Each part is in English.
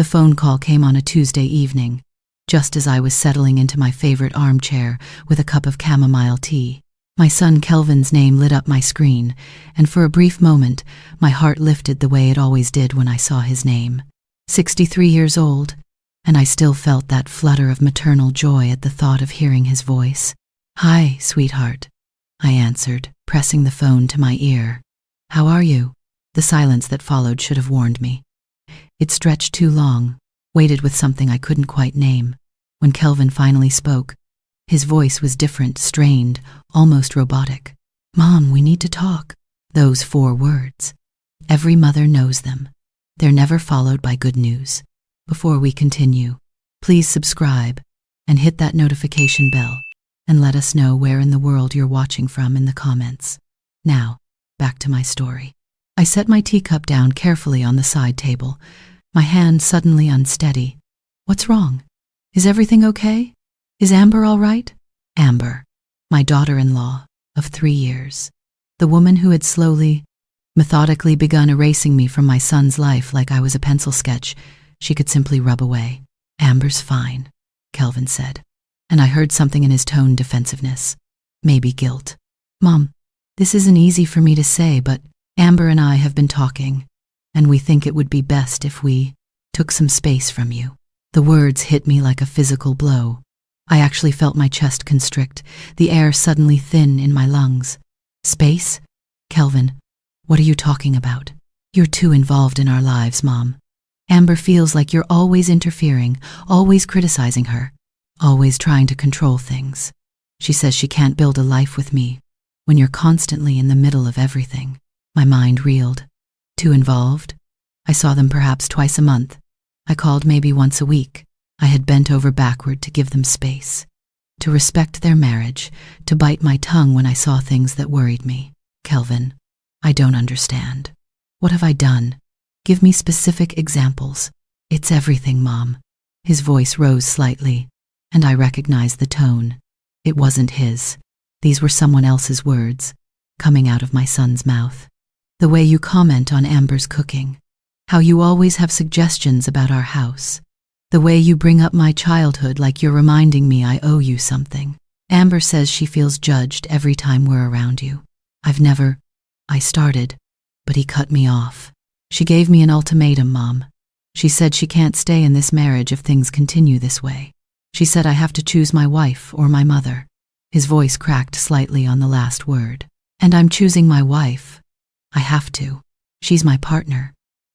The phone call came on a Tuesday evening, just as I was settling into my favorite armchair with a cup of chamomile tea. My son Kelvin's name lit up my screen, and for a brief moment, my heart lifted the way it always did when I saw his name. 63 years old, and I still felt that flutter of maternal joy at the thought of hearing his voice. "Hi, sweetheart," I answered, pressing the phone to my ear. "How are you?" The silence that followed should have warned me. It stretched too long, weighted with something I couldn't quite name. When Kelvin finally spoke, his voice was different, strained, almost robotic. "Mom, we need to talk." Those 4 words. Every mother knows them. They're never followed by good news. Before we continue, please subscribe and hit that notification bell and let us know where in the world you're watching from in the comments. Now, back to my story. I set my teacup down carefully on the side table, my hand suddenly unsteady. "What's wrong? Is everything okay? Is Amber all right?" Amber, my daughter-in-law of 3 years. The woman who had slowly, methodically begun erasing me from my son's life like I was a pencil sketch she could simply rub away. "Amber's fine," Kelvin said, and I heard something in his tone, defensiveness, maybe guilt. "Mom, this isn't easy for me to say, but Amber and I have been talking, and we think it would be best if we took some space from you." The words hit me like a physical blow. I actually felt my chest constrict, the air suddenly thin in my lungs. "Space? Kelvin, what are you talking about? You're too involved in our lives, Mom. Amber feels like you're always interfering, always criticizing her, always trying to control things. She says she can't build a life with me when you're constantly in the middle of everything." My mind reeled. Too involved? I saw them perhaps twice a month. I called maybe once a week. I had bent over backward to give them space, to respect their marriage, to bite my tongue when I saw things that worried me. "Kelvin, I don't understand. What have I done? Give me specific examples." "It's everything, Mom." His voice rose slightly, and I recognized the tone. It wasn't his. These were someone else's words, coming out of my son's mouth. "The way you comment on Amber's cooking. How you always have suggestions about our house. The way you bring up my childhood like you're reminding me I owe you something. Amber says she feels judged every time we're around you. I've never..." I started, but he cut me off. "She gave me an ultimatum, Mom. She said she can't stay in this marriage if things continue this way. She said I have to choose my wife or my mother." His voice cracked slightly on the last word. "And I'm choosing my wife. I have to. She's my partner,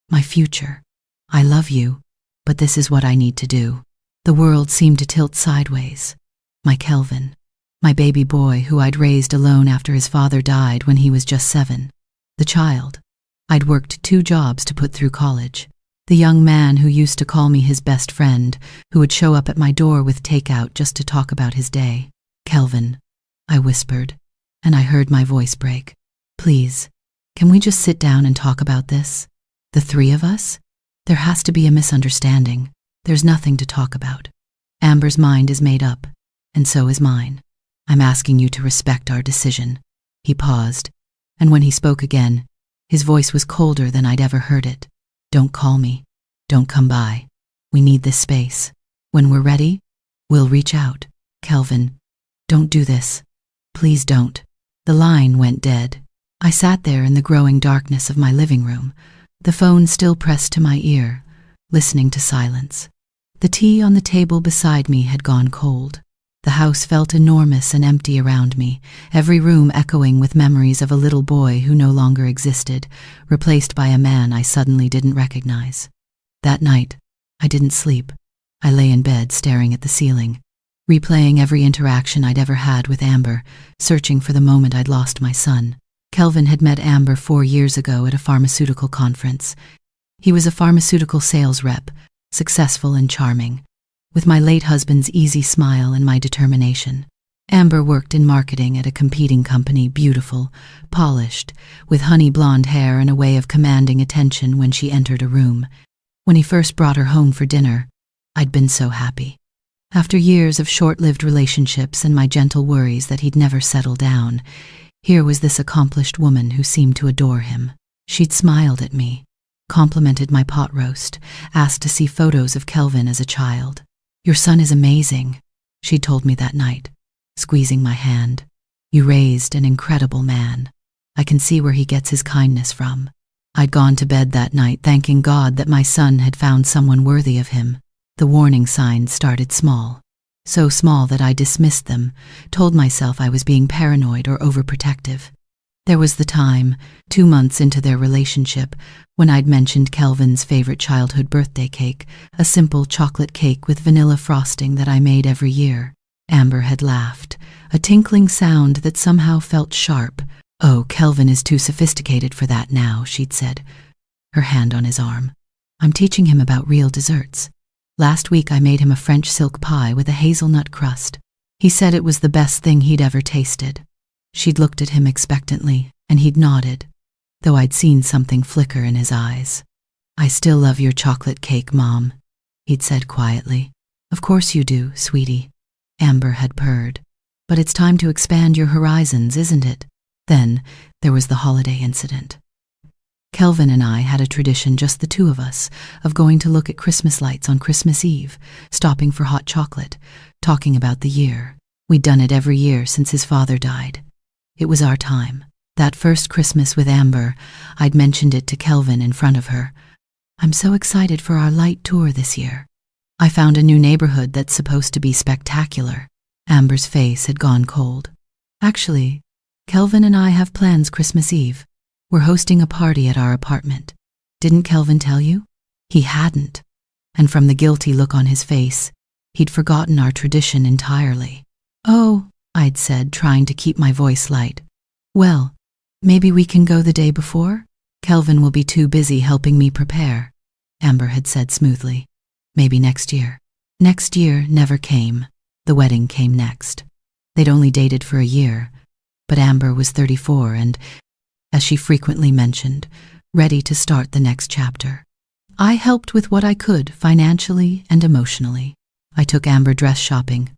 my future. I love you, but this is what I need to do." The world seemed to tilt sideways. My Kelvin, my baby boy who I'd raised alone after his father died when he was just 7. The child I'd worked 2 jobs to put through college. The young man who used to call me his best friend, who would show up at my door with takeout just to talk about his day. "Kelvin," I whispered, and I heard my voice break. "Please, can we just sit down and talk about this? The 3 of us? There has to be a misunderstanding. There's nothing to talk about. Amber's mind is made up, and so is mine. I'm asking you to respect our decision." He paused, and when he spoke again, his voice was colder than I'd ever heard it. "Don't call me. Don't come by. We need this space. When we're ready, we'll reach out. Kelvin, don't do this. Please don't." The line went dead. I sat there in the growing darkness of my living room, the phone still pressed to my ear, listening to silence. The tea on the table beside me had gone cold. The house felt enormous and empty around me, every room echoing with memories of a little boy who no longer existed, replaced by a man I suddenly didn't recognize. That night, I didn't sleep. I lay in bed staring at the ceiling, replaying every interaction I'd ever had with Amber, searching for the moment I'd lost my son. Kelvin had met Amber 4 years ago at a pharmaceutical conference. He was a pharmaceutical sales rep, successful and charming, with my late husband's easy smile and my determination. Amber worked in marketing at a competing company, beautiful, polished, with honey blonde hair and a way of commanding attention when she entered a room. When he first brought her home for dinner, I'd been so happy. After years of short-lived relationships and my gentle worries that he'd never settle down, here was this accomplished woman who seemed to adore him. She'd smiled at me, complimented my pot roast, asked to see photos of Kelvin as a child. "Your son is amazing," she told me that night, squeezing my hand. "You raised an incredible man. I can see where he gets his kindness from." I'd gone to bed that night thanking God that my son had found someone worthy of him. The warning signs started small, so small that I dismissed them, told myself I was being paranoid or overprotective. There was the time, 2 months into their relationship, when I'd mentioned Kelvin's favorite childhood birthday cake, a simple chocolate cake with vanilla frosting that I made every year. Amber had laughed, a tinkling sound that somehow felt sharp. "Oh, Kelvin is too sophisticated for that now," she'd said, her hand on his arm. "I'm teaching him about real desserts. Last week I made him a French silk pie with a hazelnut crust. He said it was the best thing he'd ever tasted." She'd looked at him expectantly, and he'd nodded, though I'd seen something flicker in his eyes. "I still love your chocolate cake, Mom," he'd said quietly. "Of course you do, sweetie," Amber had purred. "But it's time to expand your horizons, isn't it?" Then there was the holiday incident. Kelvin and I had a tradition, just the two of us, of going to look at Christmas lights on Christmas Eve, stopping for hot chocolate, talking about the year. We'd done it every year since his father died. It was our time. That first Christmas with Amber, I'd mentioned it to Kelvin in front of her. "I'm so excited for our light tour this year. I found a new neighborhood that's supposed to be spectacular." Amber's face had gone cold. "Actually, Kelvin and I have plans Christmas Eve. We're hosting a party at our apartment. Didn't Kelvin tell you?" He hadn't, and from the guilty look on his face, he'd forgotten our tradition entirely. "Oh," I'd said, trying to keep my voice light. "Well, maybe we can go the day before? Kelvin will be too busy helping me prepare," Amber had said smoothly. "Maybe next year." Next year never came. The wedding came next. They'd only dated for a year, but Amber was 34 and, as she frequently mentioned, ready to start the next chapter. I helped with what I could, financially and emotionally. I took Amber dress shopping,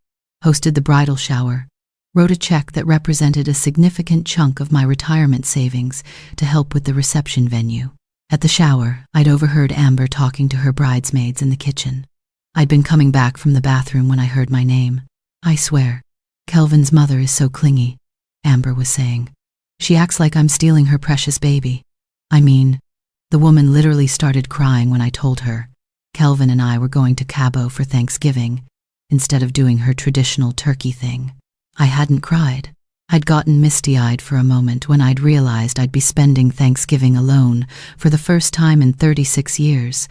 hosted the bridal shower, wrote a check that represented a significant chunk of my retirement savings to help with the reception venue. At the shower, I'd overheard Amber talking to her bridesmaids in the kitchen. I'd been coming back from the bathroom when I heard my name. "I swear, Kelvin's mother is so clingy," Amber was saying. "She acts like I'm stealing her precious baby. I mean," the woman literally started crying when I told her Kelvin and I were going to Cabo for Thanksgiving instead of doing her traditional turkey thing. I hadn't cried. I'd gotten misty-eyed for a moment when I'd realized I'd be spending Thanksgiving alone for the first time in 36 years,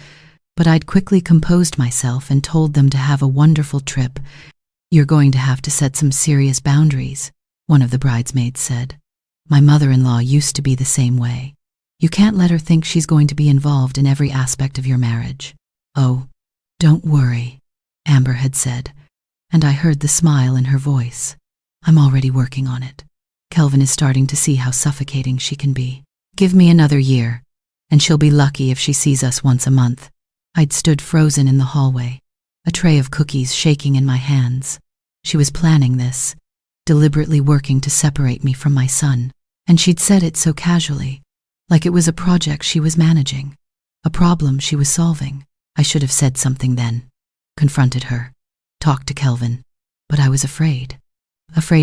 but I'd quickly composed myself and told them to have a wonderful trip. "You're going to have to set some serious boundaries," one of the bridesmaids said. "My mother-in-law used to be the same way. You can't let her think she's going to be involved in every aspect of your marriage." "Oh, don't worry," Amber had said, and I heard the smile in her voice. "I'm already working on it. Kelvin is starting to see how suffocating she can be. Give me another year, and she'll be lucky if she sees us once a month." I'd stood frozen in the hallway, a tray of cookies shaking in my hands. She was planning this, deliberately working to separate me from my son, and she'd said it so casually, like it was a project she was managing, a problem she was solving. I should have said something then, confronted her, talked to Kelvin, but I was afraid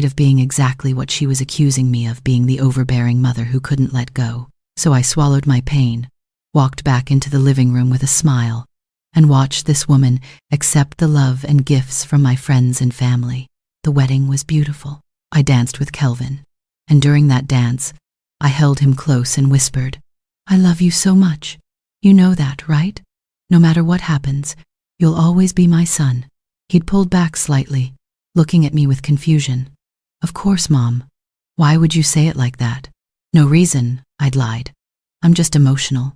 of being exactly what she was accusing me of, being the overbearing mother who couldn't let go. So I swallowed my pain, walked back into the living room with a smile, and watched this woman accept the love and gifts from my friends and family. The wedding was beautiful. I danced with Kelvin, and during that dance, I held him close and whispered, "I love you so much. You know that, right? No matter what happens, you'll always be my son." He'd pulled back slightly, looking at me with confusion. "Of course, Mom. Why would you say it like that?" "No reason," I'd lied. "I'm just emotional.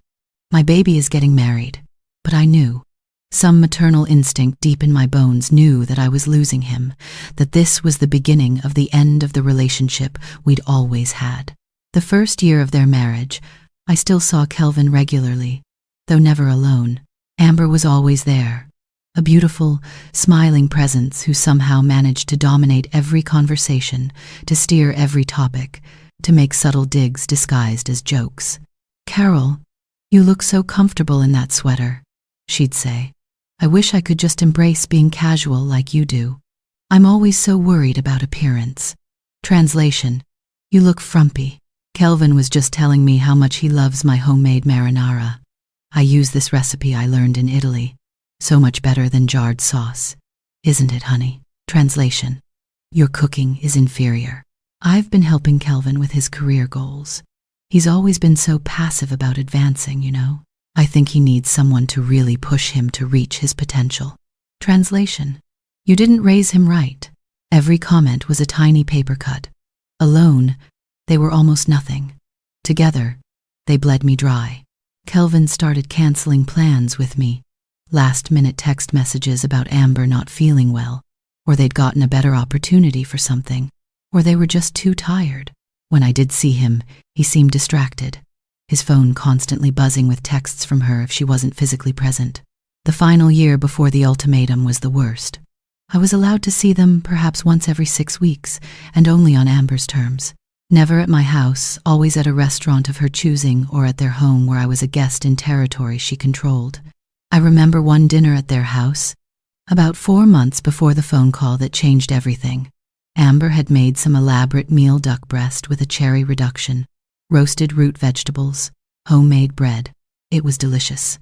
My baby is getting married." But I knew. Some maternal instinct deep in my bones knew that I was losing him, that this was the beginning of the end of the relationship we'd always had. The first year of their marriage, I still saw Kelvin regularly, though never alone. Amber was always there, a beautiful, smiling presence who somehow managed to dominate every conversation, to steer every topic, to make subtle digs disguised as jokes. "Carol," "You look so comfortable in that sweater," she'd say. "I wish I could just embrace being casual like you do. I'm always so worried about appearance." Translation: "You look frumpy." Kelvin was just telling me how much he loves my homemade marinara. I use this recipe I learned in Italy. So much better than jarred sauce. Isn't it, honey? Translation: "Your cooking is inferior." I've been helping Kelvin with his career goals. He's always been so passive about advancing, you know. I think he needs someone to really push him to reach his potential. Translation: "You didn't raise him right." Every comment was a tiny paper cut. Alone, they were almost nothing. Together, they bled me dry. Kelvin started canceling plans with me. Last-minute text messages about Amber not feeling well, or they'd gotten a better opportunity for something, or they were just too tired. When I did see him, he seemed distracted, his phone constantly buzzing with texts from her if she wasn't physically present. The final year before the ultimatum was the worst. I was allowed to see them perhaps once every 6 weeks, and only on Amber's terms. Never at my house, always at a restaurant of her choosing or at their home where I was a guest in territory she controlled. I remember one dinner at their house, about 4 months before the phone call that changed everything. Amber had made some elaborate meal duck breast with a cherry reduction, roasted root vegetables, homemade bread. It was delicious,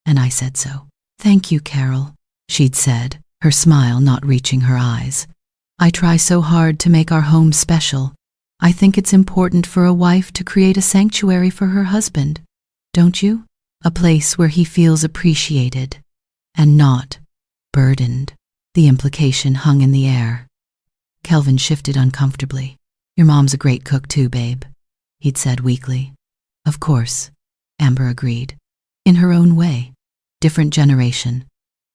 and I said so. "Thank you, Carol," she'd said, her smile not reaching her eyes. "I try so hard to make our home special. I think it's important for a wife to create a sanctuary for her husband, don't you? A place where he feels appreciated and not burdened." The implication hung in the air. Kelvin shifted uncomfortably. "Your mom's a great cook too, babe," he'd said weakly. "Of course," Amber agreed. "In her own way. Different generation,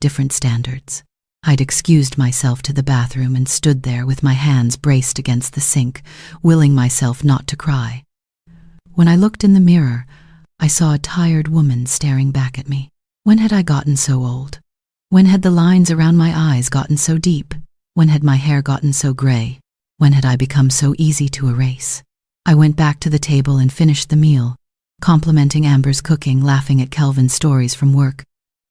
different standards." I'd excused myself to the bathroom and stood there with my hands braced against the sink, willing myself not to cry. When I looked in the mirror, I saw a tired woman staring back at me. When had I gotten so old? When had the lines around my eyes gotten so deep? When had my hair gotten so gray? When had I become so easy to erase? I went back to the table and finished the meal, complimenting Amber's cooking, laughing at Kelvin's stories from work,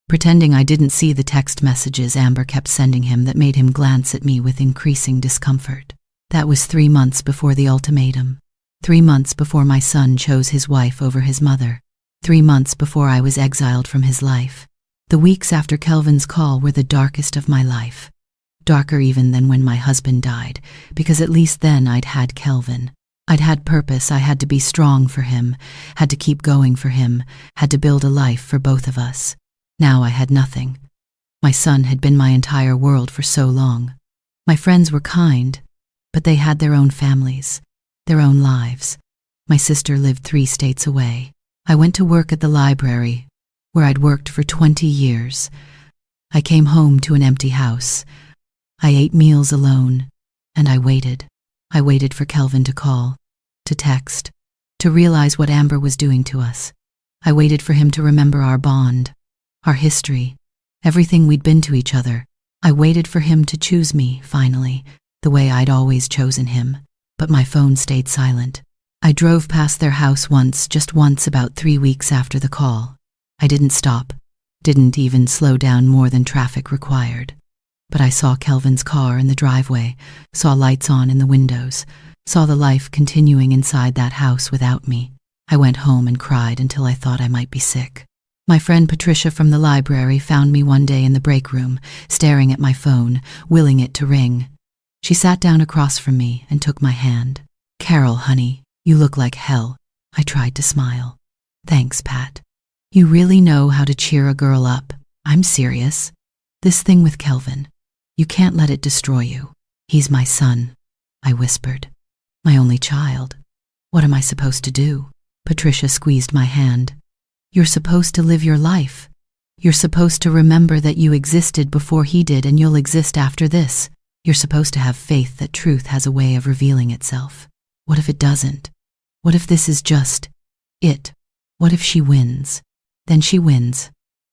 pretending I didn't see the text messages Amber kept sending him that made him glance at me with increasing discomfort. That was 3 months before the ultimatum. 3 months before my son chose his wife over his mother. 3 months before I was exiled from his life. The weeks after Kelvin's call were the darkest of my life. Darker even than when my husband died, because at least then I'd had Kelvin. I'd had purpose. I had to be strong for him, had to keep going for him, had to build a life for both of us. Now I had nothing. My son had been my entire world for so long. My friends were kind, but they had their own families, their own lives. My sister lived 3 states away. I went to work at the library, where I'd worked for 20 years. I came home to an empty house. I ate meals alone, and I waited. I waited for Kelvin to call, to text, to realize what Amber was doing to us. I waited for him to remember our bond, our history, everything we'd been to each other. I waited for him to choose me, finally, the way I'd always chosen him. But my phone stayed silent. I drove past their house once, just once, about 3 weeks after the call. I didn't stop, didn't even slow down more than traffic required. But I saw Kelvin's car in the driveway, saw lights on in the windows, saw the life continuing inside that house without me. I went home and cried until I thought I might be sick. My friend Patricia from the library found me one day in the break room, staring at my phone, willing it to ring. She sat down across from me and took my hand. "Carol, honey, you look like hell." I tried to smile. "Thanks, Pat. You really know how to cheer a girl up. I'm serious. This thing with Kelvin, you can't let it destroy you. He's my son," I whispered. "My only child. What am I supposed to do?" Patricia squeezed my hand. "You're supposed to live your life. You're supposed to remember that you existed before he did and you'll exist after this. You're supposed to have faith that truth has a way of revealing itself. What if it doesn't? What if this is just it? What if she wins? Then she wins,"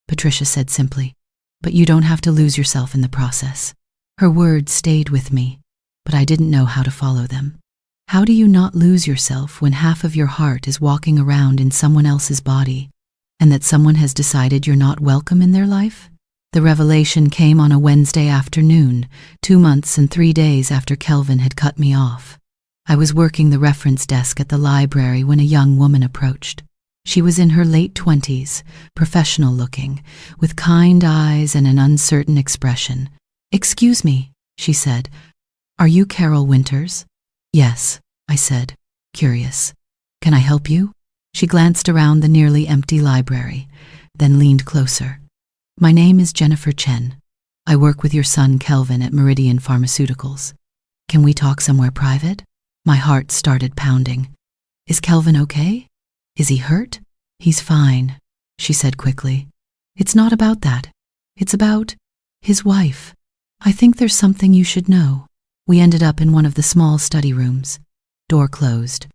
Patricia said simply. "But you don't have to lose yourself in the process." Her words stayed with me, but I didn't know how to follow them. How do you not lose yourself when half of your heart is walking around in someone else's body? and that someone has decided you're not welcome in their life? The revelation came on a Wednesday afternoon, 2 months and 3 days after Kelvin had cut me off. I was working the reference desk at the library when a young woman approached. She was in her late 20s, professional looking, with kind eyes and an uncertain expression. "Excuse me," she said. "Are you Carol Winters?" "Yes," I said, curious. "Can I help you?" She glanced around the nearly empty library, then leaned closer. "My name is Jennifer Chen. I work with your son Kelvin at Meridian Pharmaceuticals. Can we talk somewhere private?" My heart started pounding. "Is Kelvin okay? Is he hurt?" "He's fine," she said quickly. "It's not about that. It's about his wife. I think there's something you should know." We ended up in one of the small study rooms. Door closed.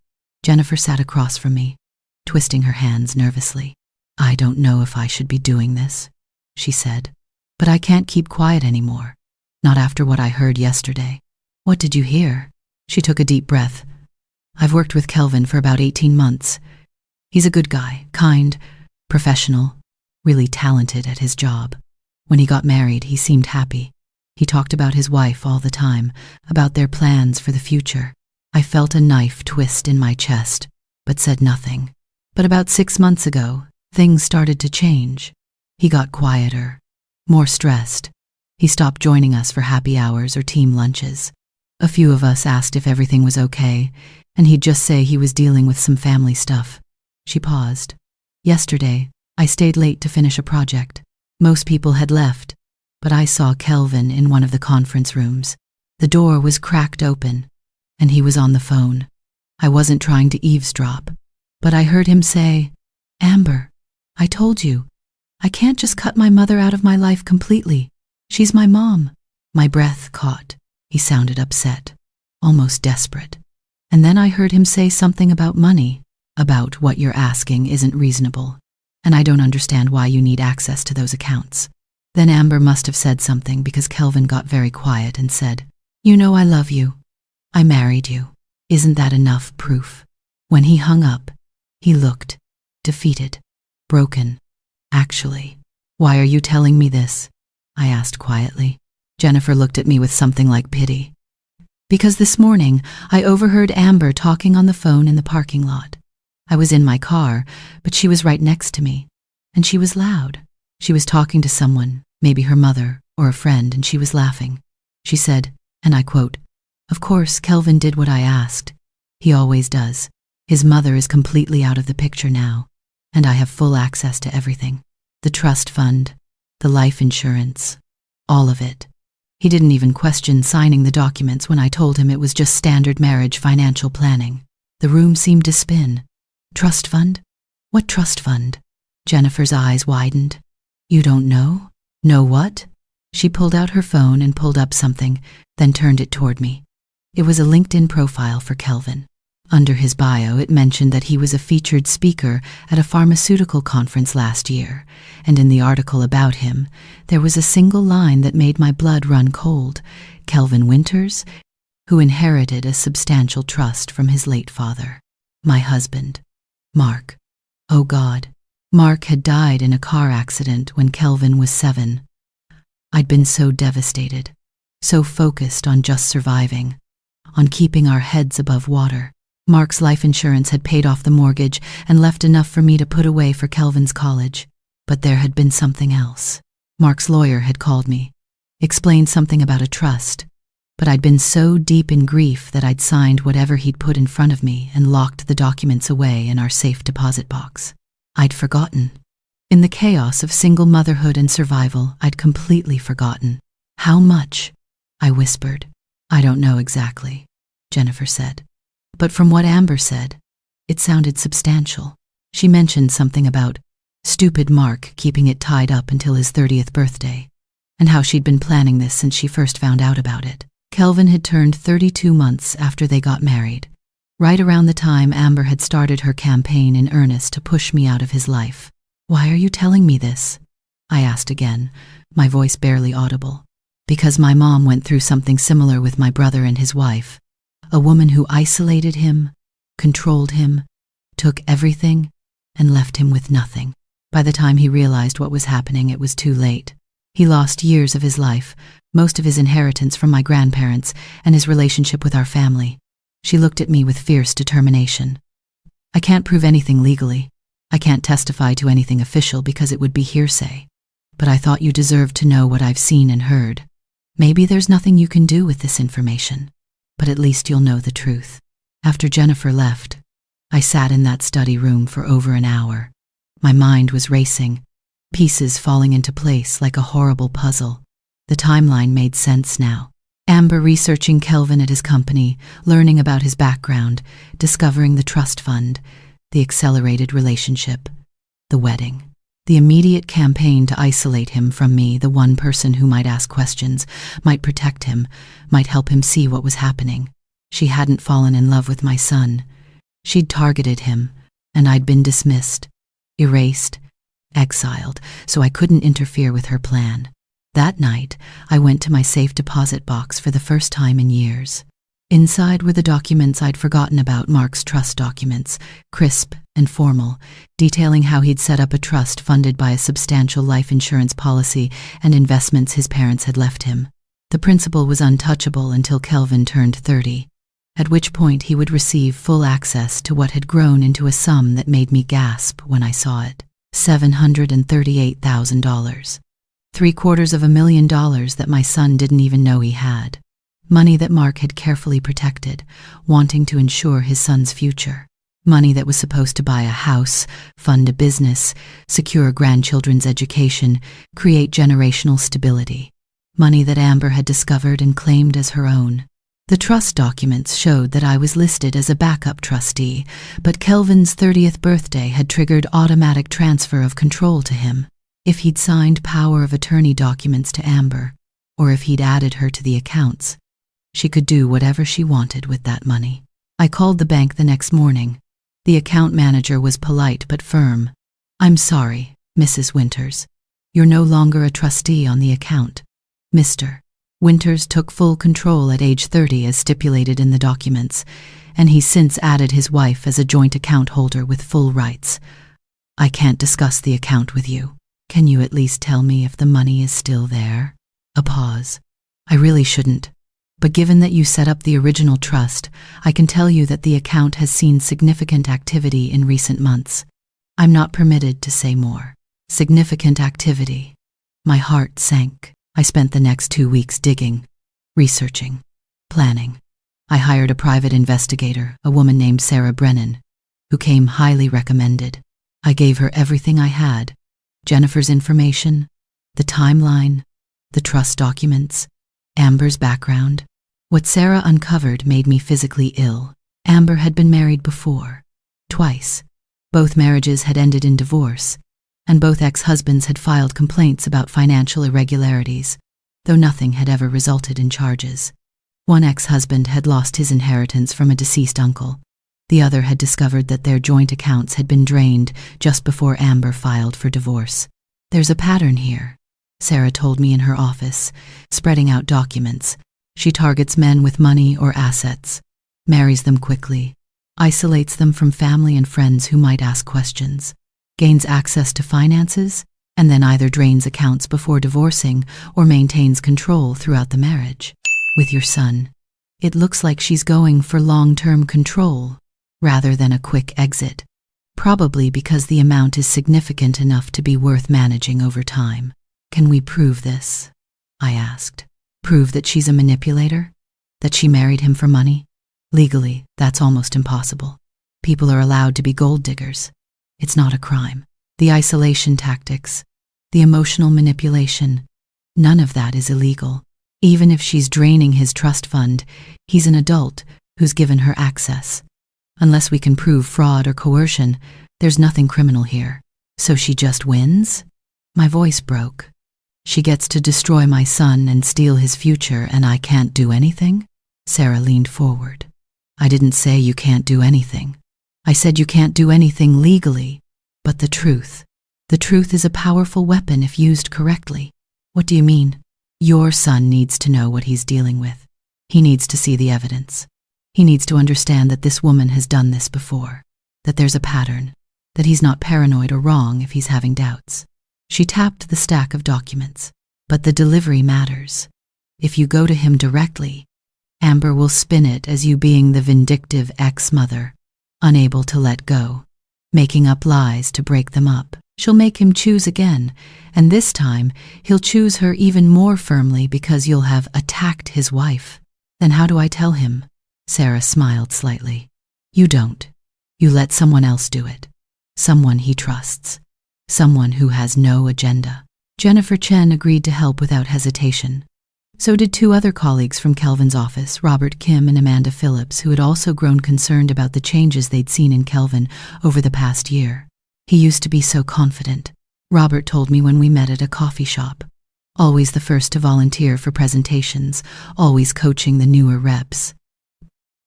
Jennifer sat across from me, twisting her hands nervously. "I don't know if I should be doing this," she said, "but I can't keep quiet anymore. Not after what I heard yesterday." "What did you hear?" She took a deep breath. "I've worked with Kelvin for about 18 months. He's a good guy, kind, professional, really talented at his job. When he got married, he seemed happy. He talked about his wife all the time, about their plans for the future. I felt a knife twist in my chest, but said nothing. But about 6 months ago, things started to change. He got quieter, more stressed. He stopped joining us for happy hours or team lunches. A few of us asked if everything was okay, and he'd just say he was dealing with some family stuff." She paused. "Yesterday, I stayed late to finish a project. Most people had left, but I saw Kelvin in one of the conference rooms. The door was cracked open, and he was on the phone. I wasn't trying to eavesdrop, but I heard him say, 'Amber, I told you, I can't just cut my mother out of my life completely. She's my mom.'" My breath caught. He sounded upset, almost desperate. And then I heard him say something about money, about what you're asking isn't reasonable, and I don't understand why you need access to those accounts. Then Amber must have said something because Kelvin got very quiet and said, "You know I love you. I married you. Isn't that enough proof?" When he hung up, he looked defeated, broken. "Actually, why are you telling me this?" I asked quietly. Jennifer looked at me with something like pity. "Because this morning I overheard Amber talking on the phone in the parking lot. I was in my car, but she was right next to me, and she was loud. She was talking to someone, maybe her mother or a friend, and she was laughing. She said, and I quote, 'Of course, Kelvin did what I asked. He always does. His mother is completely out of the picture now, and I have full access to everything. The trust fund, the life insurance, all of it. He didn't even question signing the documents when I told him it was just standard marriage financial planning.' The room seemed to spin. "Trust fund? What trust fund?" Jennifer's eyes widened. "You don't know? Know what?" She pulled out her phone and pulled up something, then turned it toward me. It was a LinkedIn profile for Kelvin. Under his bio, it mentioned that he was a featured speaker at a pharmaceutical conference last year, and in the article about him, there was a single line that made my blood run cold. Kelvin Winters, who inherited a substantial trust from his late father. My husband, Mark. Oh God, Mark had died in a car accident when Kelvin was 7. I'd been so devastated, so focused on just surviving, on keeping our heads above water. Mark's life insurance had paid off the mortgage and left enough for me to put away for Kelvin's college. But there had been something else. Mark's lawyer had called me, explained something about a trust, but I'd been so deep in grief that I'd signed whatever he'd put in front of me and locked the documents away in our safe deposit box. I'd forgotten. In the chaos of single motherhood and survival, I'd completely forgotten. "How much?" I whispered. "I don't know exactly," Jennifer said. But from what Amber said, it sounded substantial. She mentioned something about stupid Mark keeping it tied up until his 30th birthday, and how she'd been planning this since she first found out about it. Kelvin had turned 32 months after they got married, right around the time Amber had started her campaign in earnest to push me out of his life. "Why are you telling me this?" I asked again, my voice barely audible. "Because my mom went through something similar with my brother and his wife. A woman who isolated him, controlled him, took everything, and left him with nothing. By the time he realized what was happening, it was too late. He lost years of his life, most of his inheritance from my grandparents, and his relationship with our family. She looked at me with fierce determination. I can't prove anything legally. I can't testify to anything official because it would be hearsay. But I thought you deserved to know what I've seen and heard. Maybe there's nothing you can do with this information, but at least you'll know the truth. After Jennifer left, I sat in that study room for over an hour. My mind was racing, pieces falling into place like a horrible puzzle. The timeline made sense now. Amber researching Kelvin at his company, learning about his background, discovering the trust fund, the accelerated relationship, the wedding. The immediate campaign to isolate him from me, the one person who might ask questions, might protect him, might help him see what was happening. She hadn't fallen in love with my son. She'd targeted him, and I'd been dismissed, erased, exiled, so I couldn't interfere with her plan. That night, I went to my safe deposit box for the first time in years. Inside were the documents I'd forgotten about, Mark's trust documents, crisp and formal, detailing how he'd set up a trust funded by a substantial life insurance policy and investments his parents had left him. The principal was untouchable until Kelvin turned 30, at which point he would receive full access to what had grown into a sum that made me gasp when I saw it. $738,000. $738,000 that my son didn't even know he had. Money that Mark had carefully protected, wanting to ensure his son's future. Money that was supposed to buy a house, fund a business, secure grandchildren's education, create generational stability. Money that Amber had discovered and claimed as her own. The trust documents showed that I was listed as a backup trustee, but Kelvin's 30th birthday had triggered automatic transfer of control to him. If he'd signed power of attorney documents to Amber, or if he'd added her to the accounts, she could do whatever she wanted with that money. I called the bank the next morning. The account manager was polite but firm. "I'm sorry, Mrs. Winters. You're no longer a trustee on the account." Mr. Winters took full control at age 30 as stipulated in the documents, and he's since added his wife as a joint account holder with full rights. "I can't discuss the account with you. Can you at least tell me if the money is still there?" A pause. "I really shouldn't. But given that you set up the original trust, I can tell you that the account has seen significant activity in recent months. I'm not permitted to say more." Significant activity. My heart sank. I spent the next 2 weeks digging, researching, planning. I hired a private investigator, a woman named Sarah Brennan, who came highly recommended. I gave her everything I had: Jennifer's information, the timeline, the trust documents, Amber's background. What Sarah uncovered made me physically ill. Amber had been married before, twice. Both marriages had ended in divorce, and both ex-husbands had filed complaints about financial irregularities, though nothing had ever resulted in charges. One ex-husband had lost his inheritance from a deceased uncle. The other had discovered that their joint accounts had been drained just before Amber filed for divorce. "There's a pattern here," Sarah told me in her office, spreading out documents. "She targets men with money or assets, marries them quickly, isolates them from family and friends who might ask questions, gains access to finances, and then either drains accounts before divorcing or maintains control throughout the marriage. With your son, it looks like she's going for long-term control rather than a quick exit, probably because the amount is significant enough to be worth managing over time." "Can we prove this?" I asked. "Prove that she's a manipulator? That she married him for money? Legally, that's almost impossible. People are allowed to be gold diggers. It's not a crime. The isolation tactics, the emotional manipulation, none of that is illegal. Even if she's draining his trust fund, he's an adult who's given her access. Unless we can prove fraud or coercion, there's nothing criminal here. So she just wins?" My voice broke. "She gets to destroy my son and steal his future, and I can't do anything?" Sarah leaned forward. "I didn't say you can't do anything. I said you can't do anything legally, but the truth is a powerful weapon if used correctly." "What do you mean?" "Your son needs to know what he's dealing with. He needs to see the evidence. He needs to understand that this woman has done this before, that there's a pattern, that he's not paranoid or wrong if he's having doubts. She tapped the stack of documents. But the delivery matters. If you go to him directly, Amber will spin it as you being the vindictive ex-mother, unable to let go, making up lies to break them up. She'll make him choose again, and this time he'll choose her even more firmly because you'll have attacked his wife. Then how do I tell him? Sarah smiled slightly. You don't. You let someone else do it. Someone he trusts. Someone who has no agenda. Jennifer Chen agreed to help without hesitation. So did two other colleagues from Kelvin's office, Robert Kim and Amanda Phillips, who had also grown concerned about the changes they'd seen in Kelvin over the past year. He used to be so confident, Robert told me when we met at a coffee shop. Always the first to volunteer for presentations, always coaching the newer reps.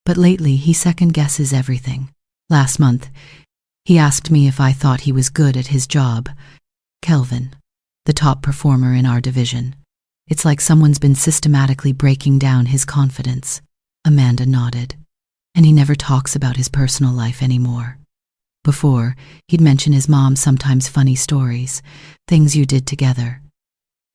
But lately, he second-guesses everything. Last month, he asked me if I thought he was good at his job. Kelvin, the top performer in our division. It's like someone's been systematically breaking down his confidence. Amanda nodded. And he never talks about his personal life anymore. Before, he'd mention his mom sometimes funny stories, things you did together.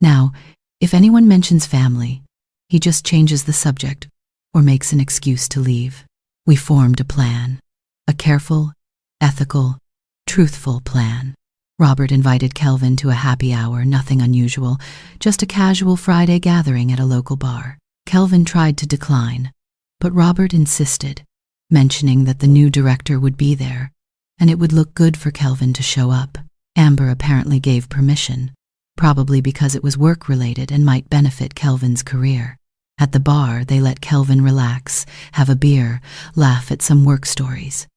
Now, if anyone mentions family, he just changes the subject or makes an excuse to leave. We formed a plan. A careful, ethical, truthful plan. Robert invited Kelvin to a happy hour, nothing unusual, just a casual Friday gathering at a local bar. Kelvin tried to decline, but Robert insisted, mentioning that the new director would be there, and it would look good for Kelvin to show up. Amber apparently gave permission, probably because it was work-related and might benefit Kelvin's career. At the bar, they let Kelvin relax, have a beer, laugh at some work stories.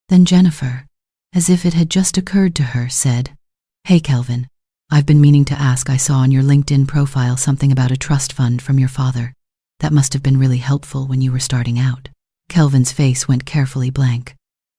Then Jennifer, as if it had just occurred to her, said, "Hey Kelvin, I've been meaning to ask. I saw on your LinkedIn profile something about a trust fund from your father. That must have been really helpful when you were starting out." Kelvin's face went carefully blank.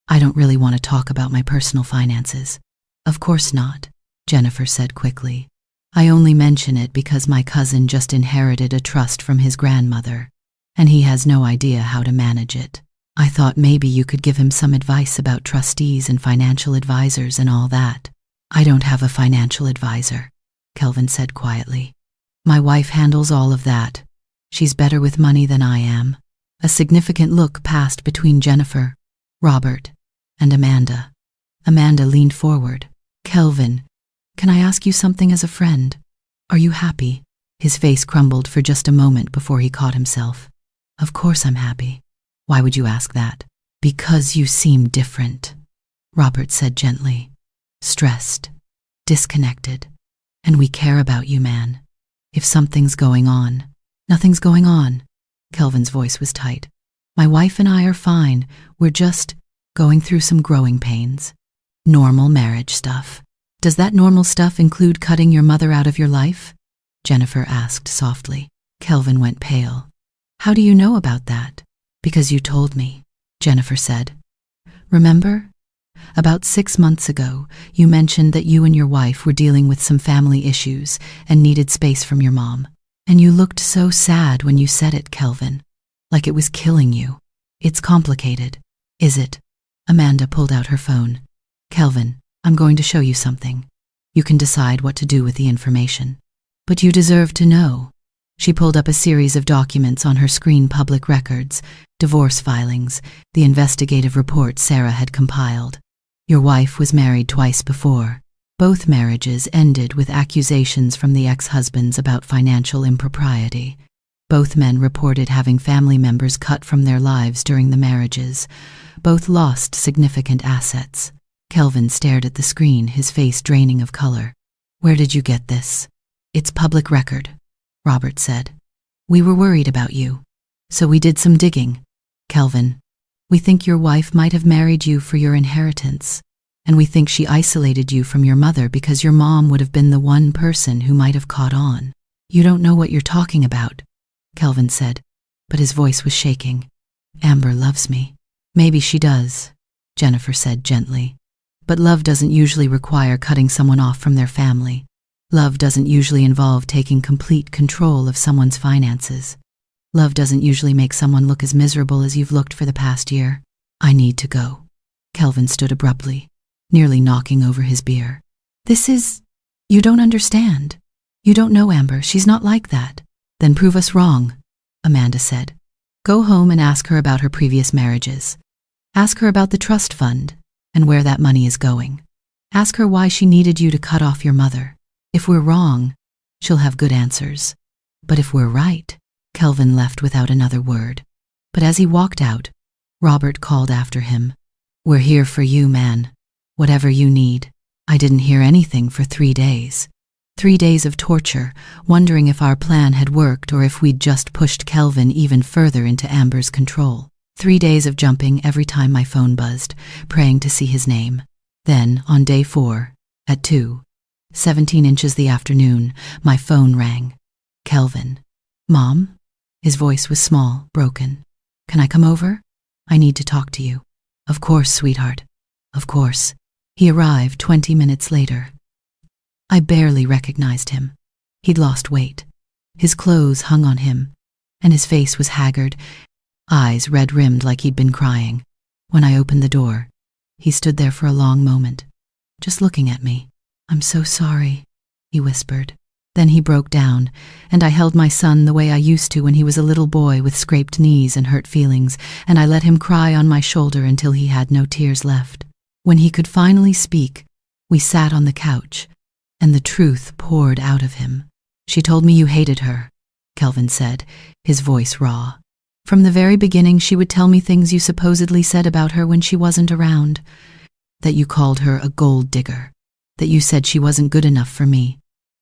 "I don't really want to talk about my personal finances." "Of course not," Jennifer said quickly. "I only mention it because my cousin just inherited a trust from his grandmother, and he has no idea how to manage it. I thought maybe you could give him some advice about trustees and financial advisors and all that." "I don't have a financial advisor," Kelvin said quietly. "My wife handles all of that. She's better with money than I am." A significant look passed between Jennifer, Robert, and Amanda. Amanda leaned forward. "Kelvin, can I ask you something as a friend? Are you happy?" His face crumbled for just a moment before he caught himself. "Of course I'm happy. Why would you ask that?" "Because you seem different," Robert said gently. "Stressed, disconnected, and we care about you, man. If something's going on." "Nothing's going on." Kelvin's voice was tight. "My wife and I are fine. We're just going through some growing pains. Normal marriage stuff." "Does that normal stuff include cutting your mother out of your life?" Jennifer asked softly. Kelvin went pale. "How do you know about that?" "Because you told me," Jennifer said. "Remember? About 6 months ago, you mentioned that you and your wife were dealing with some family issues and needed space from your mom. And you looked so sad when you said it, Kelvin. Like it was killing you. It's complicated, is it?" Amanda pulled out her phone. "Kelvin, I'm going to show you something. You can decide what to do with the information. But you deserve to know." She pulled up a series of documents on her screen: public records, divorce filings, the investigative report Sarah had compiled. "Your wife was married twice before. Both marriages ended with accusations from the ex-husbands about financial impropriety. Both men reported having family members cut from their lives during the marriages. Both lost significant assets." Kelvin stared at the screen, his face draining of color. "Where did you get this?" "It's public record," Robert said. "We were worried about you, so we did some digging. Kelvin, we think your wife might have married you for your inheritance, and we think she isolated you from your mother because your mom would have been the one person who might have caught on." "You don't know what you're talking about," Kelvin said, but his voice was shaking. "Amber loves me." "Maybe she does," Jennifer said gently. "But love doesn't usually require cutting someone off from their family. Love doesn't usually involve taking complete control of someone's finances. Love doesn't usually make someone look as miserable as you've looked for the past year." "I need to go." Kelvin stood abruptly. nearly knocking over his beer. You don't understand. You don't know Amber, she's not like that. Then prove us wrong, Amanda said. Go home and ask her about her previous marriages. Ask her about the trust fund and where that money is going. Ask her why she needed you to cut off your mother. If we're wrong, she'll have good answers. But if we're right, Kelvin left without another word. But as he walked out, Robert called after him. We're here for you, man. Whatever you need. I didn't hear anything for 3 days. 3 days of torture, wondering if our plan had worked or if we'd just pushed Kelvin even further into Amber's control. 3 days of jumping every time my phone buzzed, praying to see his name. Then, on day 4, at 2:17 the afternoon, my phone rang. Kelvin. Mom? His voice was small, broken. Can I come over? I need to talk to you. Of course, sweetheart. Of course. He arrived 20 minutes later. I barely recognized him. He'd lost weight. His clothes hung on him, and his face was haggard, eyes red-rimmed like he'd been crying. When I opened the door, he stood there for a long moment, just looking at me. I'm so sorry, he whispered. Then he broke down, and I held my son the way I used to when he was a little boy with scraped knees and hurt feelings, and I let him cry on my shoulder until he had no tears left. When he could finally speak, we sat on the couch, and the truth poured out of him. She told me you hated her, Kelvin said, his voice raw. From the very beginning, she would tell me things you supposedly said about her when she wasn't around. That you called her a gold digger. That you said she wasn't good enough for me.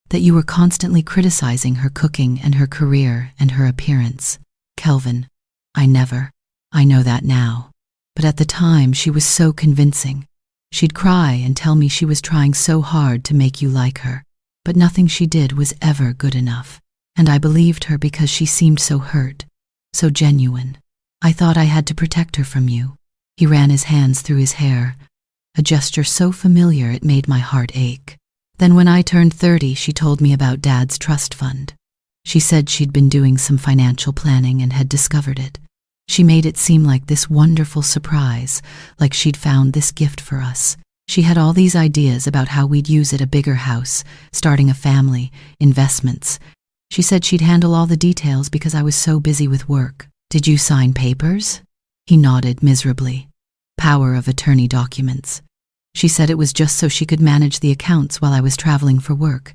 That you were constantly criticizing her cooking and her career and her appearance. Kelvin, I know that now. But at the time, she was so convincing. She'd cry and tell me she was trying so hard to make you like her. But nothing she did was ever good enough. And I believed her because she seemed so hurt, so genuine. I thought I had to protect her from you. He ran his hands through his hair, a gesture so familiar it made my heart ache. Then when I turned 30, she told me about Dad's trust fund. She said she'd been doing some financial planning and had discovered it. She made it seem like this wonderful surprise, like she'd found this gift for us. She had all these ideas about how we'd use it: a bigger house, starting a family, investments. She said she'd handle all the details because I was so busy with work. Did you sign papers? He nodded miserably. Power of attorney documents. She said it was just so she could manage the accounts while I was traveling for work.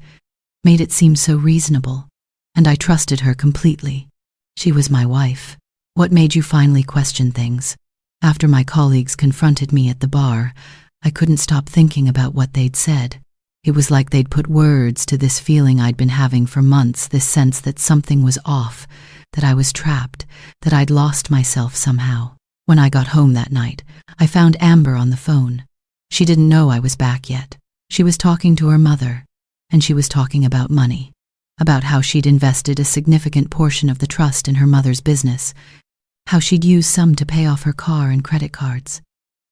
Made it seem so reasonable. And I trusted her completely. She was my wife. What made you finally question things? After my colleagues confronted me at the bar, I couldn't stop thinking about what they'd said. It was like they'd put words to this feeling I'd been having for months, this sense that something was off, that I was trapped, that I'd lost myself somehow. When I got home that night, I found Amber on the phone. She didn't know I was back yet. She was talking to her mother, and she was talking about money, about how she'd invested a significant portion of the trust in her mother's business, how she'd used some to pay off her car and credit cards,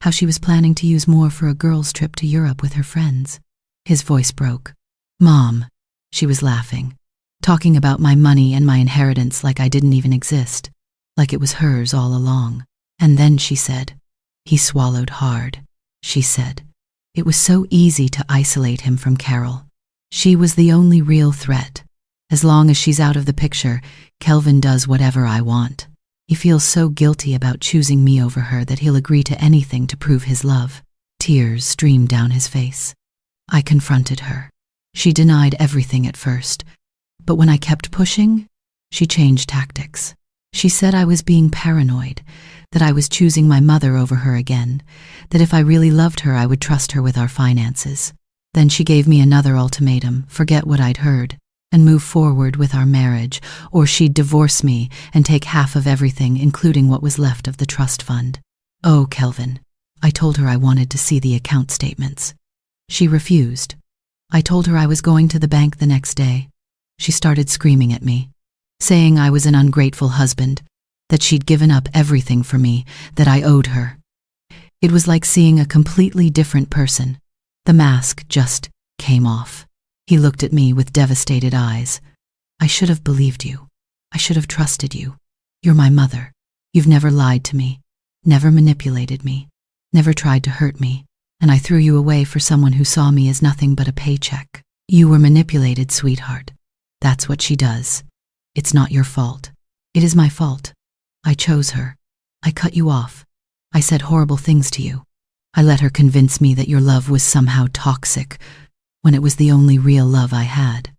how she was planning to use more for a girls' trip to Europe with her friends. His voice broke. Mom, she was laughing, talking about my money and my inheritance like I didn't even exist, like it was hers all along. And then she said, he swallowed hard. She said, it was so easy to isolate him from Carol. She was the only real threat. As long as she's out of the picture, Kelvin does whatever I want. He feels so guilty about choosing me over her that he'll agree to anything to prove his love. Tears streamed down his face. I confronted her. She denied everything at first, but when I kept pushing, she changed tactics. She said I was being paranoid, that I was choosing my mother over her again, that if I really loved her, I would trust her with our finances. Then she gave me another ultimatum: forget what I'd heard, and move forward with our marriage, or she'd divorce me and take half of everything, including what was left of the trust fund. Oh, Kelvin. I told her I wanted to see the account statements. She refused. I told her I was going to the bank the next day. She started screaming at me, saying I was an ungrateful husband, that she'd given up everything for me, that I owed her. It was like seeing a completely different person. The mask just came off. He looked at me with devastated eyes. I should have believed you. I should have trusted you. You're my mother. You've never lied to me, never manipulated me, never tried to hurt me. and I threw you away for someone who saw me as nothing but a paycheck. You were manipulated, sweetheart. That's what she does. It's not your fault. It is my fault. I chose her. I cut you off. I said horrible things to you. I let her convince me that your love was somehow toxic, when it was the only real love I had.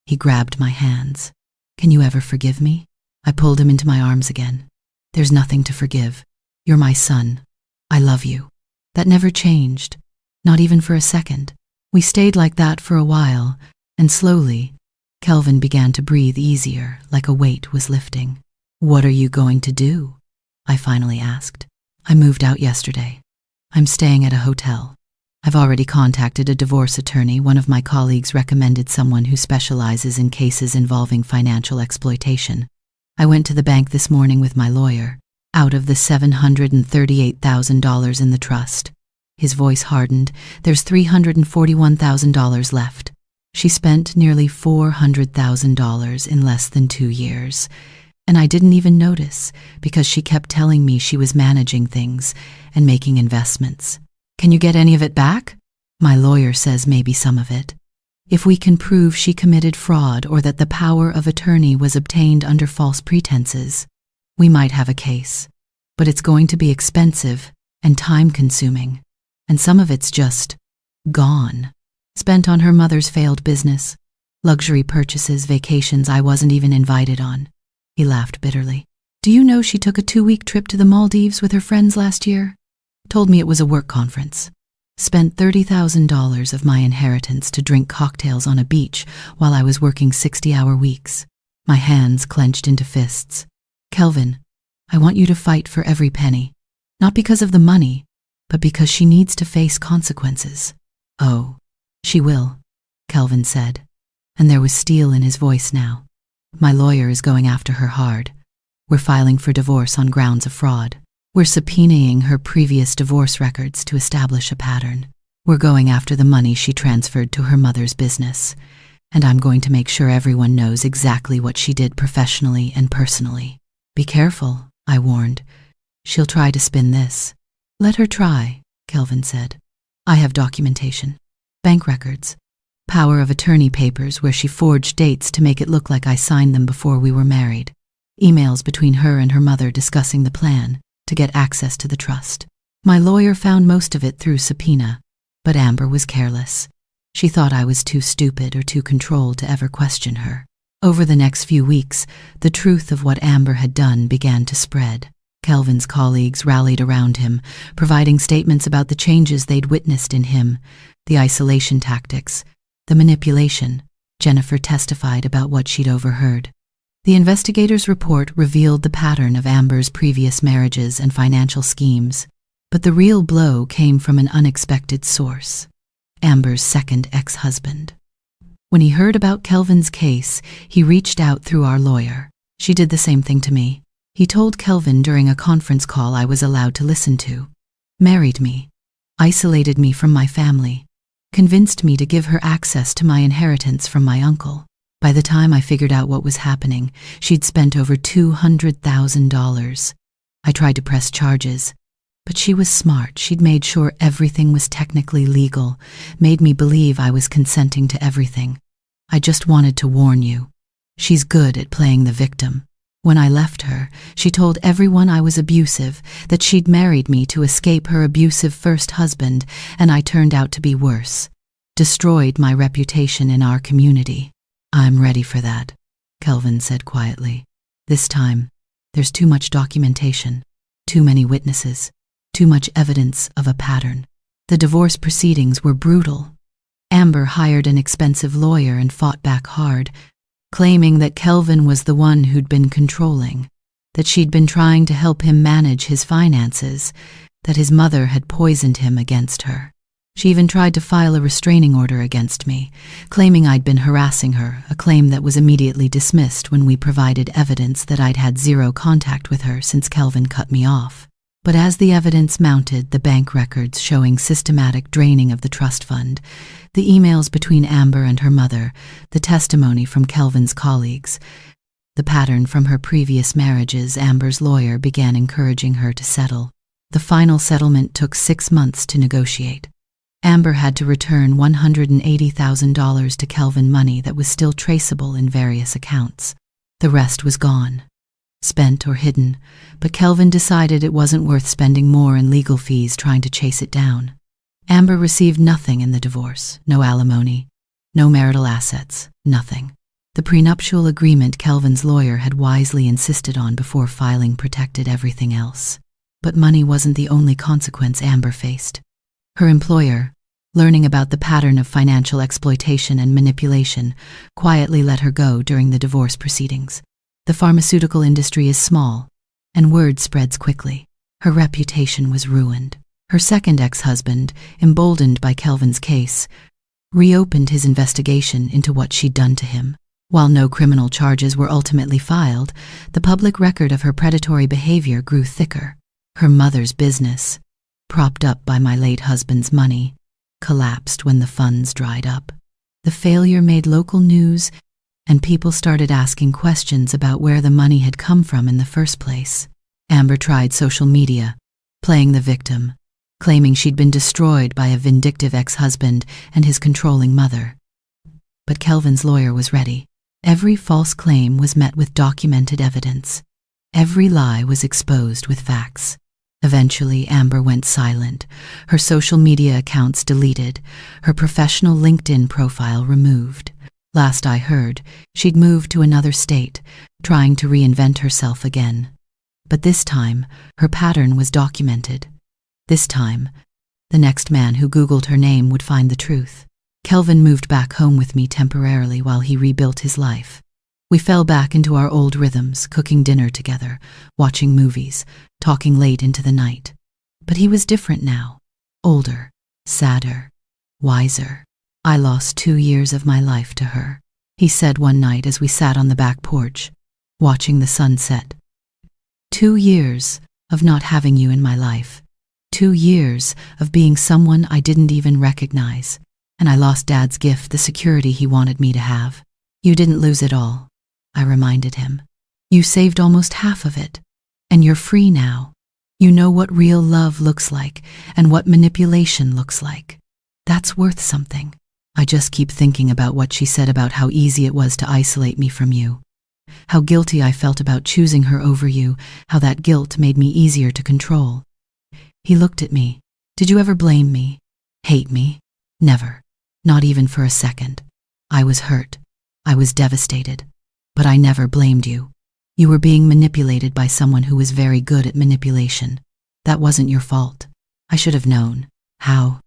He grabbed my hands. Can you ever forgive me? I pulled him into my arms again. There's nothing to forgive. You're my son. I love you. That never changed, not even for a second. We stayed like that for a while, and slowly, Kelvin began to breathe easier, like a weight was lifting. What are you going to do? I finally asked. I moved out yesterday. I'm staying at a hotel. I've already contacted a divorce attorney. One of my colleagues recommended someone who specializes in cases involving financial exploitation. I went to the bank this morning with my lawyer. Out of the $738,000 in the trust. His voice hardened. There's $341,000 left. She spent nearly $400,000 in less than 2 years. And I didn't even notice because she kept telling me she was managing things and making investments. Can you get any of it back? My lawyer says maybe some of it. If we can prove she committed fraud or that the power of attorney was obtained under false pretenses, we might have a case. But it's going to be expensive and time-consuming, and some of it's just gone. Spent on her mother's failed business, luxury purchases, vacations I wasn't even invited on. He laughed bitterly. Do you know she took a 2-week trip to the Maldives with her friends last year? Told me it was a work conference. Spent $30,000 of my inheritance to drink cocktails on a beach while I was working 60-hour weeks. My hands clenched into fists. Kelvin, I want you to fight for every penny. Not because of the money, but because she needs to face consequences. Oh, she will, Kelvin said, and there was steel in his voice now. My lawyer is going after her hard. We're filing for divorce on grounds of fraud. We're subpoenaing her previous divorce records to establish a pattern. We're going after the money she transferred to her mother's business, and I'm going to make sure everyone knows exactly what she did professionally and personally. Be careful, I warned. She'll try to spin this. Let her try, Kelvin said. I have documentation, bank records, power of attorney papers where she forged dates to make it look like I signed them before we were married, emails between her and her mother discussing the plan to get access to the trust. My lawyer found most of it through subpoena, but Amber was careless. She thought I was too stupid or too controlled to ever question her. Over the next few weeks, the truth of what Amber had done began to spread. Kelvin's colleagues rallied around him, providing statements about the changes they'd witnessed in him, the isolation tactics, the manipulation. Jennifer testified about what she'd overheard. The investigator's report revealed the pattern of Amber's previous marriages and financial schemes, but the real blow came from an unexpected source: Amber's second ex-husband. When he heard about Kelvin's case, he reached out through our lawyer. She did the same thing to me. He told Kelvin during a conference call I was allowed to listen to, married me, isolated me from my family, convinced me to give her access to my inheritance from my uncle. By the time I figured out what was happening, she'd spent over $200,000. I tried to press charges, but she was smart. She'd made sure everything was technically legal, made me believe I was consenting to everything. I just wanted to warn you. She's good at playing the victim. When I left her, she told everyone I was abusive, that she'd married me to escape her abusive first husband, and I turned out to be worse. Destroyed my reputation in our community. I'm ready for that, Kelvin said quietly. This time, there's too much documentation, too many witnesses, too much evidence of a pattern. The divorce proceedings were brutal. Amber hired an expensive lawyer and fought back hard, claiming that Kelvin was the one who'd been controlling, that she'd been trying to help him manage his finances, that his mother had poisoned him against her. She even tried to file a restraining order against me, claiming I'd been harassing her, a claim that was immediately dismissed when we provided evidence that I'd had zero contact with her since Kelvin cut me off. But as the evidence mounted, the bank records showing systematic draining of the trust fund, the emails between Amber and her mother, the testimony from Kelvin's colleagues, the pattern from her previous marriages, Amber's lawyer began encouraging her to settle. The final settlement took 6 months to negotiate. Amber had to return $180,000 to Kelvin, money that was still traceable in various accounts. The rest was gone, spent or hidden, but Kelvin decided it wasn't worth spending more in legal fees trying to chase it down. Amber received nothing in the divorce, no alimony, no marital assets, nothing. The prenuptial agreement Kelvin's lawyer had wisely insisted on before filing protected everything else. But money wasn't the only consequence Amber faced. Her employer, learning about the pattern of financial exploitation and manipulation, quietly let her go during the divorce proceedings. The pharmaceutical industry is small, and word spreads quickly. Her reputation was ruined. Her second ex-husband, emboldened by Kelvin's case, reopened his investigation into what she'd done to him. While no criminal charges were ultimately filed, the public record of her predatory behavior grew thicker. Her mother's business, propped up by my late husband's money, collapsed when the funds dried up. The failure made local news, and people started asking questions about where the money had come from in the first place. Amber tried social media, playing the victim, claiming she'd been destroyed by a vindictive ex-husband and his controlling mother. But Kelvin's lawyer was ready. Every false claim was met with documented evidence. Every lie was exposed with facts. Eventually, Amber went silent, her social media accounts deleted, her professional LinkedIn profile removed. Last I heard, she'd moved to another state, trying to reinvent herself again. But this time, her pattern was documented. This time, the next man who Googled her name would find the truth. Kelvin moved back home with me temporarily while he rebuilt his life. We fell back into our old rhythms, cooking dinner together, watching movies, talking late into the night. But he was different now. Older, sadder, wiser. I lost 2 years of my life to her, he said one night as we sat on the back porch, watching the sun set. 2 years of not having you in my life. 2 years of being someone I didn't even recognize. And I lost Dad's gift, the security he wanted me to have. You didn't lose it all, I reminded him. You saved almost half of it, and you're free now. You know what real love looks like and what manipulation looks like. That's worth something. I just keep thinking about what she said about how easy it was to isolate me from you. How guilty I felt about choosing her over you, how that guilt made me easier to control. He looked at me. Did you ever blame me? Hate me? Never. Not even for a second. I was hurt. I was devastated. But I never blamed you. You were being manipulated by someone who was very good at manipulation. That wasn't your fault. I should have known. How?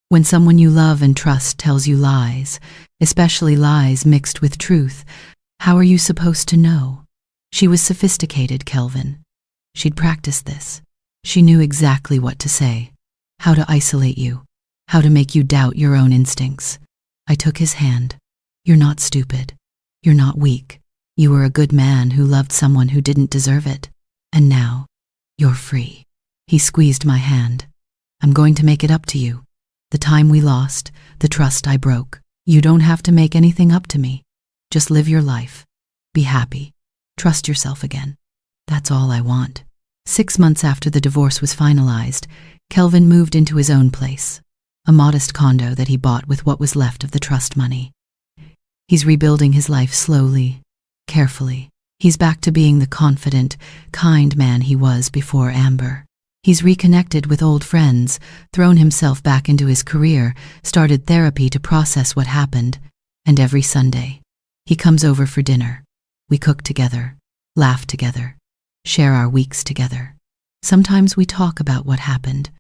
When someone you love and trust tells you lies, especially lies mixed with truth, how are you supposed to know? She was sophisticated, Kelvin. She'd practiced this. She knew exactly what to say, how to isolate you, how to make you doubt your own instincts. I took his hand. You're not stupid. You're not weak. You were a good man who loved someone who didn't deserve it. And now, you're free. He squeezed my hand. I'm going to make it up to you. The time we lost, the trust I broke. You don't have to make anything up to me. Just live your life. Be happy. Trust yourself again. That's all I want. 6 months after the divorce was finalized, Kelvin moved into his own place, a modest condo that he bought with what was left of the trust money. He's rebuilding his life slowly, carefully. He's back to being the confident, kind man he was before Amber. He's reconnected with old friends, thrown himself back into his career, started therapy to process what happened, and every Sunday, he comes over for dinner. We cook together, laugh together, share our weeks together. Sometimes we talk about what happened,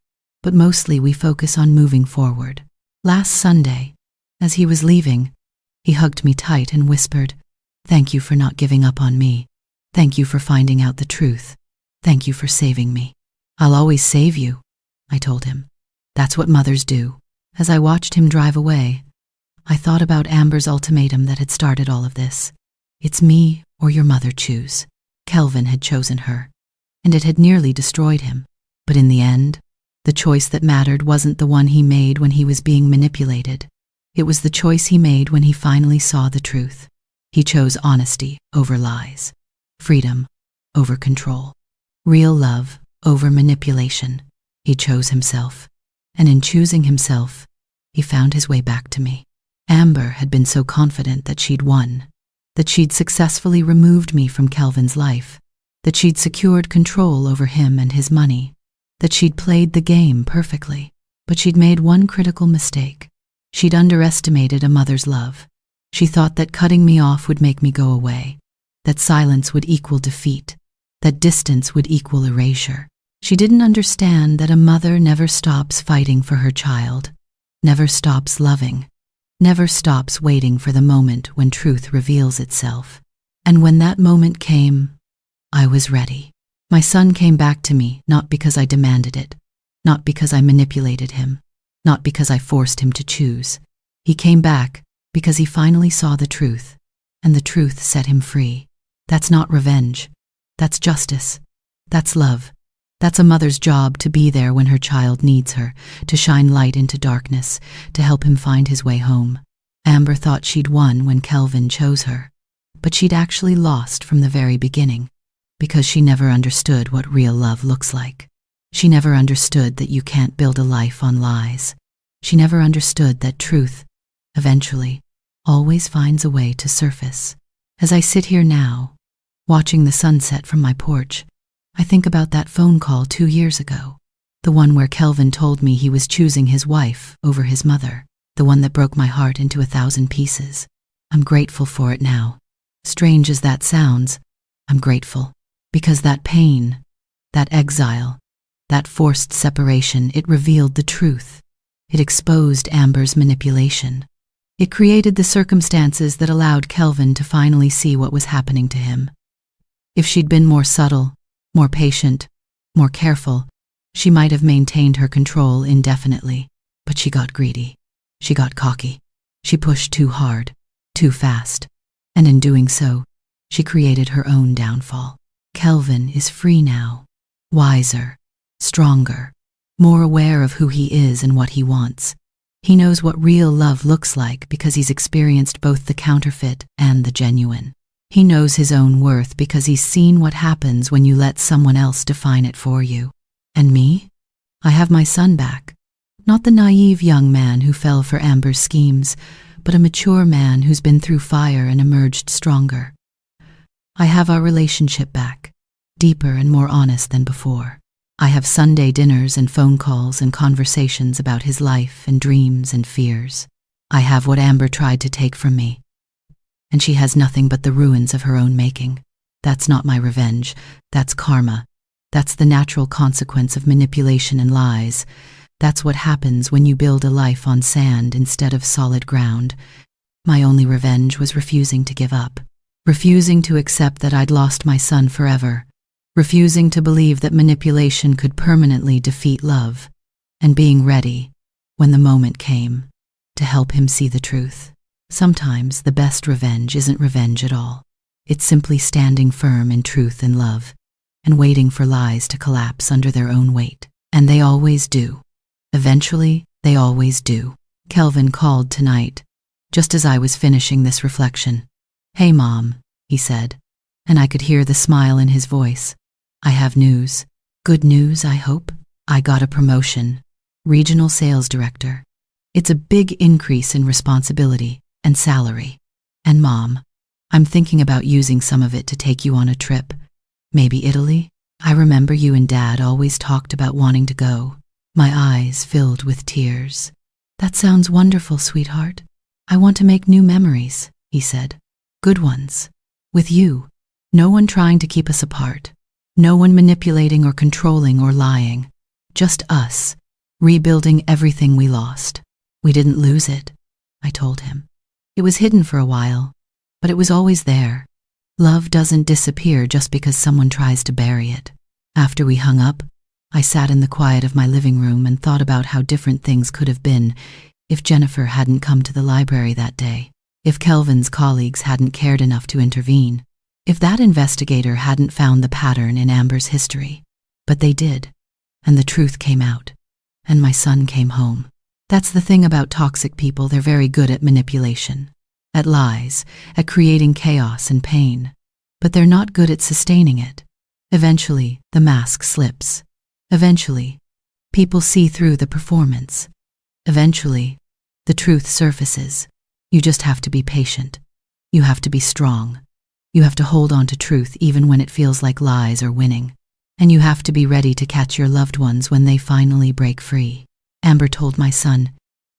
but mostly we focus on moving forward. Last Sunday, as he was leaving, he hugged me tight and whispered, "Thank you for not giving up on me. Thank you for finding out the truth. Thank you for saving me." "I'll always save you," I told him. "That's what mothers do." As I watched him drive away, I thought about Amber's ultimatum that had started all of this. It's me or your mother, choose. Kelvin had chosen her, and it had nearly destroyed him. But in the end, the choice that mattered wasn't the one he made when he was being manipulated. It was the choice he made when he finally saw the truth. He chose honesty over lies, freedom over control, real love over manipulation. He chose himself, and in choosing himself, he found his way back to me. Amber had been so confident that she'd won, that she'd successfully removed me from Kelvin's life, that she'd secured control over him and his money, that she'd played the game perfectly. But she'd made one critical mistake. She'd underestimated a mother's love. She thought that cutting me off would make me go away, that silence would equal defeat, that distance would equal erasure. She didn't understand that a mother never stops fighting for her child, never stops loving, never stops waiting for the moment when truth reveals itself. And when that moment came, I was ready. My son came back to me, not because I demanded it, not because I manipulated him, not because I forced him to choose. He came back because he finally saw the truth, and the truth set him free. That's not revenge. That's justice. That's love. That's a mother's job, to be there when her child needs her, to shine light into darkness, to help him find his way home. Amber thought she'd won when Kelvin chose her, but she'd actually lost from the very beginning, because she never understood what real love looks like. She never understood that you can't build a life on lies. She never understood that truth, eventually, always finds a way to surface. As I sit here now, watching the sunset from my porch, I think about that phone call 2 years ago, the one where Kelvin told me he was choosing his wife over his mother, the one that broke my heart into 1,000 pieces. I'm grateful for it now. Strange as that sounds, I'm grateful, because that pain, that exile, that forced separation, it revealed the truth. It exposed Amber's manipulation. It created the circumstances that allowed Kelvin to finally see what was happening to him. If she'd been more subtle, more patient, more careful, she might have maintained her control indefinitely. But she got greedy. She got cocky. She pushed too hard, too fast. And in doing so, she created her own downfall. Kelvin is free now, wiser, stronger, more aware of who he is and what he wants. He knows what real love looks like because he's experienced both the counterfeit and the genuine. He knows his own worth because he's seen what happens when you let someone else define it for you. And me? I have my son back. Not the naive young man who fell for Amber's schemes, but a mature man who's been through fire and emerged stronger. I have our relationship back, deeper and more honest than before. I have Sunday dinners and phone calls and conversations about his life and dreams and fears. I have what Amber tried to take from me, and she has nothing but the ruins of her own making. That's not my revenge. That's karma. That's the natural consequence of manipulation and lies. That's what happens when you build a life on sand instead of solid ground. My only revenge was refusing to give up, refusing to accept that I'd lost my son forever, refusing to believe that manipulation could permanently defeat love, and being ready, when the moment came, to help him see the truth. Sometimes the best revenge isn't revenge at all. It's simply standing firm in truth and love, and waiting for lies to collapse under their own weight. And they always do. Eventually, they always do. Kelvin called tonight, just as I was finishing this reflection. "Hey, Mom," he said, and I could hear the smile in his voice. "I have news. Good news, I hope. I got a promotion. Regional sales director. It's a big increase in responsibility and salary. And Mom, I'm thinking about using some of it to take you on a trip. Maybe Italy? I remember you and Dad always talked about wanting to go." My eyes filled with tears. "That sounds wonderful, sweetheart. I want to make new memories," he said. "Good ones. With you. No one trying to keep us apart. No one manipulating or controlling or lying. Just us, rebuilding everything we lost." "We didn't lose it," I told him. "It was hidden for a while, but it was always there. Love doesn't disappear just because someone tries to bury it." After we hung up, I sat in the quiet of my living room and thought about how different things could have been if Jennifer hadn't come to the library that day, if Kelvin's colleagues hadn't cared enough to intervene, if that investigator hadn't found the pattern in Amber's history. But they did, and the truth came out, and my son came home. That's the thing about toxic people. They're very good at manipulation, at lies, at creating chaos and pain, but they're not good at sustaining it. Eventually, the mask slips. Eventually, people see through the performance. Eventually, The truth surfaces. You just have to be patient. You have to be strong. You have to hold on to truth even when it feels like lies are winning. And you have to be ready to catch your loved ones when they finally break free. Amber told my son,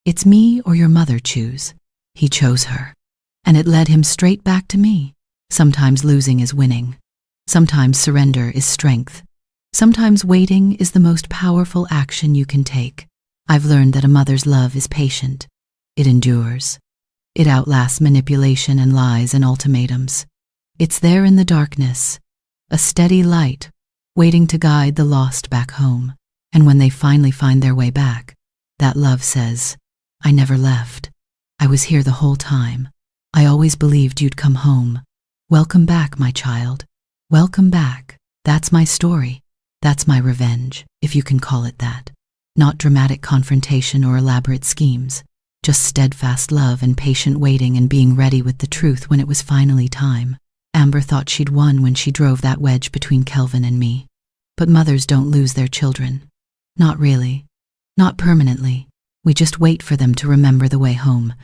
"It's me or your mother, choose." He chose her. And it led him straight back to me. Sometimes losing is winning. Sometimes surrender is strength. Sometimes waiting is the most powerful action you can take. I've learned that a mother's love is patient. It endures. It outlasts manipulation and lies and ultimatums. It's there in the darkness, a steady light, waiting to guide the lost back home. And when they finally find their way back, that love says, "I never left. I was here the whole time. I always believed you'd come home. Welcome back, my child. Welcome back." That's my story. That's my revenge, if you can call it that. Not dramatic confrontation or elaborate schemes, just steadfast love and patient waiting and being ready with the truth when it was finally time. Amber thought she'd won when she drove that wedge between Kelvin and me. But mothers don't lose their children. Not really. Not permanently. We just wait for them to remember the way home.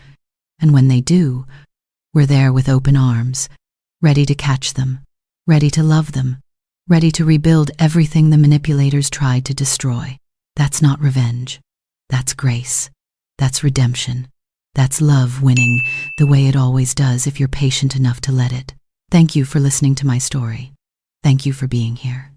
And when they do, we're there with open arms, ready to catch them, ready to love them, ready to rebuild everything the manipulators tried to destroy. That's not revenge. That's grace. That's redemption. That's love winning the way it always does if you're patient enough to let it. Thank you for listening to my story. Thank you for being here.